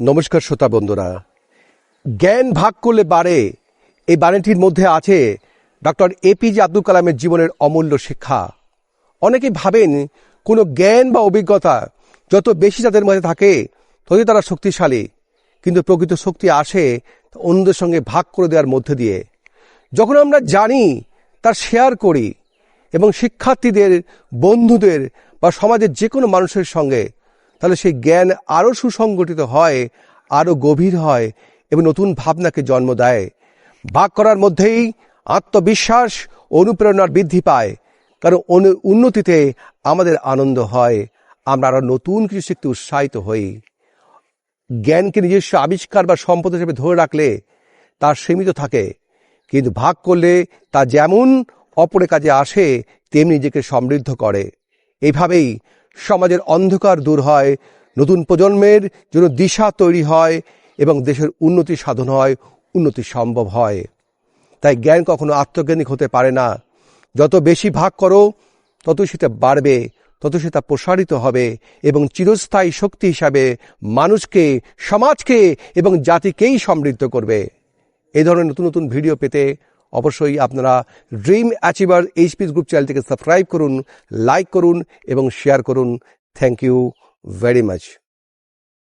নমস্কার শ্রোতা বন্ধুরা, জ্ঞান ভাগ করলে বাড়ে, এই বাণীটির মধ্যে আছে ডক্টর এপিজে আব্দুল কালামের জীবনের অমূল্য শিক্ষা। অনেকে ভাবেন কোনো জ্ঞান বা অভিজ্ঞতা যত বেশি তাদের মধ্যে থাকে ততই তারা শক্তিশালী, কিন্তু প্রকৃত শক্তি আসে অন্যদের সঙ্গে ভাগ করে দেওয়ার মধ্যে দিয়ে। যখন আমরা জানি তার শেয়ার করি এবং শিক্ষার্থীদের, বন্ধুদের বা সমাজের যে কোনো মানুষের সঙ্গে, তাহলে সেই জ্ঞান আরও সুসংগঠিত হয়, আরও গভীর হয় এবং নতুন ভাবনাকে জন্ম দেয়। ভাগ করার মধ্যেই আত্মবিশ্বাস, অনুপ্রেরণার বৃদ্ধি পায়, কারণ উন্নতিতে আমাদের আনন্দ হয়, আমরা আরও নতুন কিছু শিখতে উৎসাহিত হই। জ্ঞানকে নিজস্ব আবিষ্কার বা সম্পদ হিসেবে ধরে রাখলে তার সীমিত থাকে, কিন্তু ভাগ করলে তা যেমন অপরের কাজে আসে তেমনি নিজেকে সমৃদ্ধ করে। এইভাবেই সমাজের অন্ধকার দূর হয়, নতুন প্রজন্মের জন্য দিশা তৈরি হয় এবং দেশের উন্নতি সাধন হয়, উন্নতি সম্ভব হয়। তাই জ্ঞান কখনো আত্মজ্ঞানিক হতে পারে না। যত বেশি ভাগ করো তত সেটা বাড়বে, তত সেটা প্রসারিত হবে এবং চিরস্থায়ী শক্তি হিসাবে মানুষকে, সমাজকে এবং জাতিকেই সমৃদ্ধ করবে। এই ধরনের নতুন নতুন ভিডিও পেতে অবশ্যই আপনারা ড্রিম অ্যাচিভার এইচপিএস গ্রুপ চ্যানেলটিকে সাবস্ক্রাইব করুন, লাইক করুন এবং শেয়ার করুন। Thank you very much.